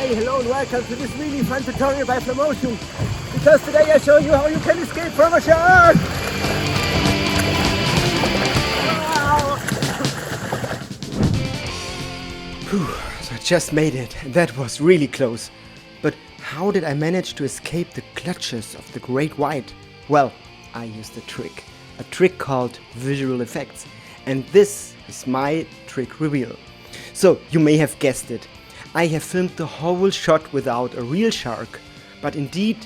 Hi, hello and welcome to this really fun tutorial by Flomotion. Because today I show you how you can escape from a shark! Wow. Whew, so I just made it, and that was really close. But how did I manage to escape the clutches of the great white? Well, I used a trick called visual effects. And this is my trick reveal. So, you may have guessed it. I have filmed the whole shot without a real shark, but indeed,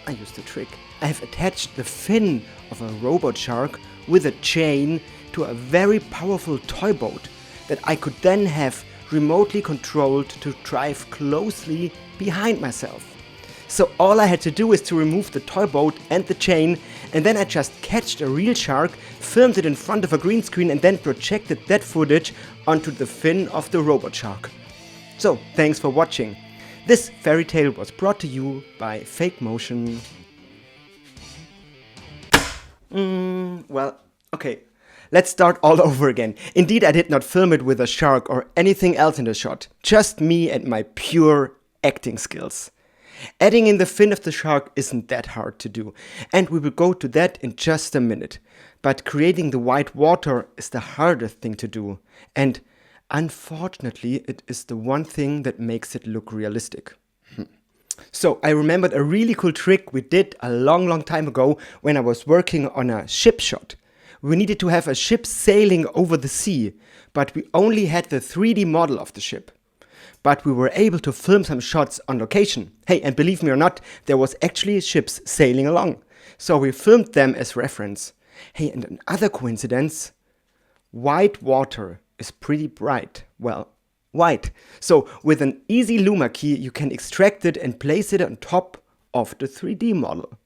I used a trick. I have attached the fin of a robot shark with a chain to a very powerful toy boat that I could then have remotely controlled to drive closely behind myself. So all I had to do is to remove the toy boat and the chain, and then I just catched a real shark, filmed it in front of a green screen, and then projected that footage onto the fin of the robot shark. So, thanks for watching. This fairy tale was brought to you by Fake Motion. Well, okay. Let's start all over again. Indeed, I did not film it with a shark or anything else in the shot. Just me and my pure acting skills. Adding in the fin of the shark isn't that hard to do, and we will go to that in just a minute. But creating the white water is the hardest thing to do, and unfortunately it is the one thing that makes it look realistic. So I remembered a really cool trick we did a long time ago when I was working on a ship shot. We needed to have a ship sailing over the sea, but we only had the 3D model of the ship. But we were able to film some shots on location. Hey, and believe me or not, there was actually ships sailing along. So we filmed them as reference. Hey, and another coincidence, white water is pretty bright. Well, white. So with an easy Luma key, you can extract it and place it on top of the 3D model.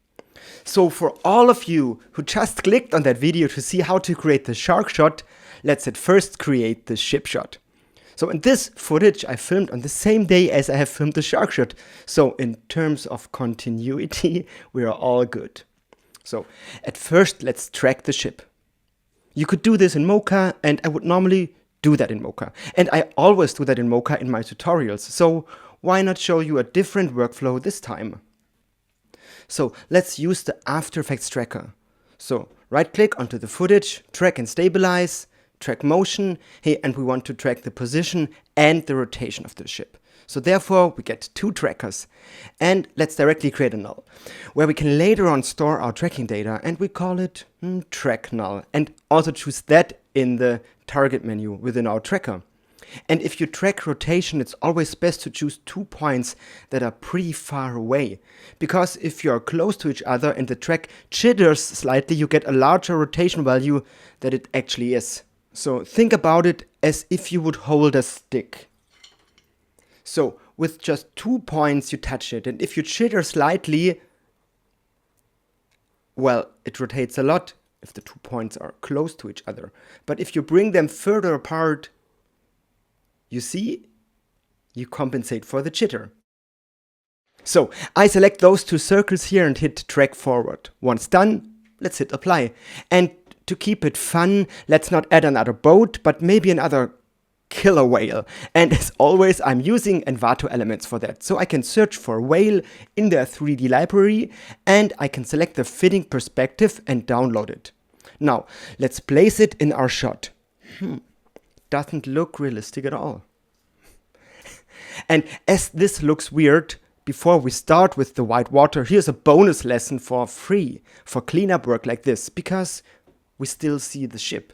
So for all of you who just clicked on that video to see how to create the shark shot, let's at first create the ship shot. So in this footage I filmed on the same day as I have filmed the shark shot. So in terms of continuity, we are all good. So at first let's track the ship. You could do this in Mocha, and I would normally do that in Mocha. And I always do that in Mocha in my tutorials. So why not show you a different workflow this time? So let's use the After Effects tracker. So right click onto the footage, track and stabilize, track motion, hey, and we want to track the position and the rotation of the ship. So therefore we get two trackers, and let's directly create a null where we can later on store our tracking data, and we call it track null, and also choose that in the target menu within our tracker. And if you track rotation, it's always best to choose 2 points that are pretty far away, because if you are close to each other and the track jitters slightly, you get a larger rotation value than it actually is. So think about it as if you would hold a stick. So with just 2 points you touch it, and if you jitter slightly, well, it rotates a lot if the 2 points are close to each other. But if you bring them further apart, you see, you compensate for the jitter. So I select those 2 circles here and hit drag forward. Once done, let's hit apply. And to keep it fun, let's not add another boat, but maybe another killer whale. And as always, I'm using Envato elements for that. So I can search for whale in their 3D library, and I can select the fitting perspective and download it. Now, let's place it in our shot. Doesn't look realistic at all. And as this looks weird, before we start with the white water, here's a bonus lesson for free for cleanup work like this, because we still see the ship.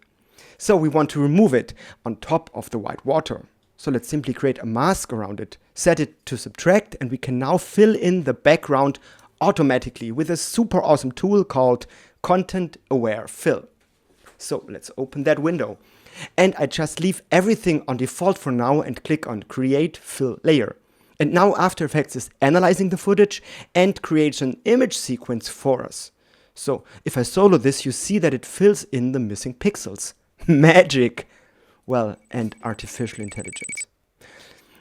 So we want to remove it on top of the white water. So let's simply create a mask around it, set it to subtract, and we can now fill in the background automatically with a super awesome tool called Content Aware Fill. So let's open that window. And I just leave everything on default for now and click on Create Fill Layer. And now After Effects is analyzing the footage and creates an image sequence for us. So if I solo this, you see that it fills in the missing pixels. Magic! Well, and artificial intelligence.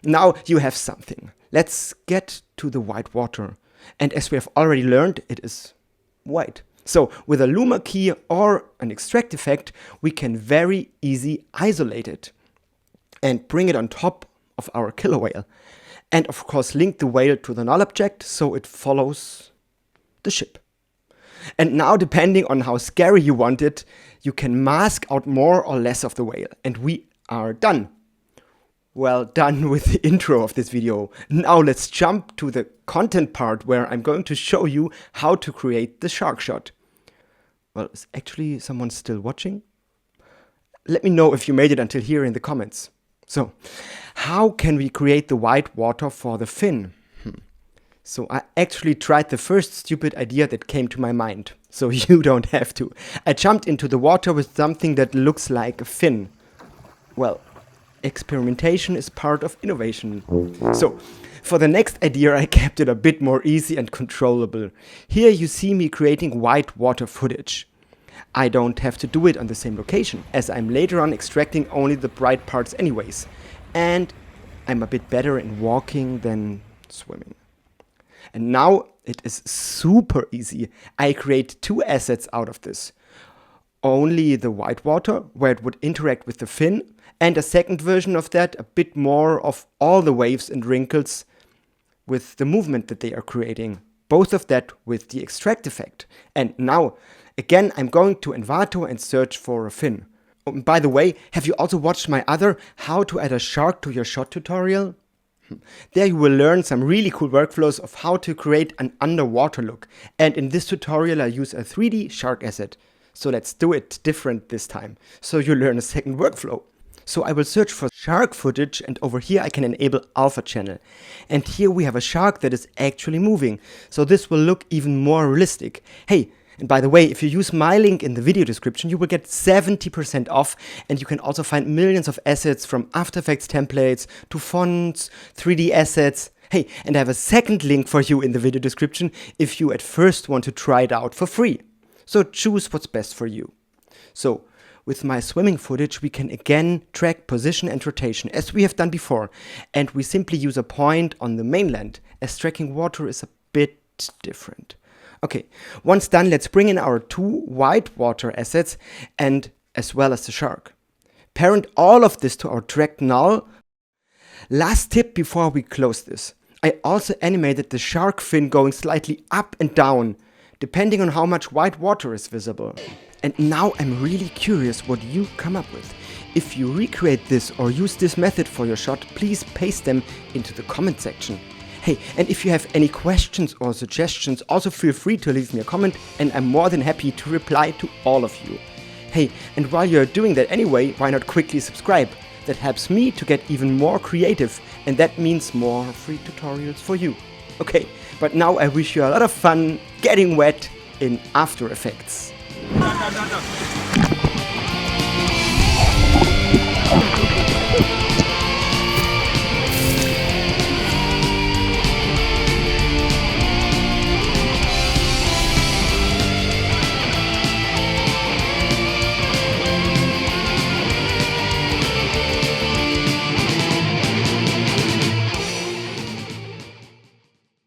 Now you have something. Let's get to the white water. And as we have already learned, it is white. So with a Luma key or an extract effect, we can very easy isolate it and bring it on top of our killer whale. And of course link the whale to the null object so it follows the ship. And now, depending on how scary you want it, you can mask out more or less of the whale. And we are done. Well, done with the intro of this video. Now let's jump to the content part where I'm going to show you how to create the shark shot. Well, is actually someone still watching? Let me know if you made it until here in the comments. So, how can we create the white water for the fin? So I actually tried the first stupid idea that came to my mind, so you don't have to. I jumped into the water with something that looks like a fin. Well, experimentation is part of innovation. So, for the next idea I kept it a bit more easy and controllable. Here you see me creating white water footage. I don't have to do it on the same location, as I'm later on extracting only the bright parts anyways. And I'm a bit better in walking than swimming. And now it is super easy. I create two assets out of this. Only the white water, where it would interact with the fin, and a second version of that, a bit more of all the waves and wrinkles with the movement that they are creating. Both of that with the extract effect. And now, again, I'm going to Envato and search for a fin. Oh, by the way, have you also watched my other How to Add a Shark to Your Shot tutorial? There you will learn some really cool workflows of how to create an underwater look. And in this tutorial I use a 3D shark asset. So let's do it different this time. So you learn a second workflow. So I will search for shark footage, and over here I can enable alpha channel. And here we have a shark that is actually moving. So this will look even more realistic. Hey, and by the way, if you use my link in the video description, you will get 70% off, and you can also find millions of assets from After Effects templates to fonts, 3D assets. Hey, and I have a second link for you in the video description if you at first want to try it out for free. So choose what's best for you. So, with my swimming footage, we can again track position and rotation as we have done before, and we simply use a point on the mainland, as tracking water is a bit different. Okay, once done, let's bring in our two white water assets and as well as the shark. Parent all of this to our tracked null. Last tip before we close this. I also animated the shark fin going slightly up and down, depending on how much white water is visible. And now I'm really curious what you come up with. If you recreate this or use this method for your shot, please paste them into the comment section. Hey, and if you have any questions or suggestions, also feel free to leave me a comment, and I'm more than happy to reply to all of you. Hey, and while you're doing that anyway, why not quickly subscribe? That helps me to get even more creative, and that means more free tutorials for you. Okay, but now I wish you a lot of fun getting wet in After Effects.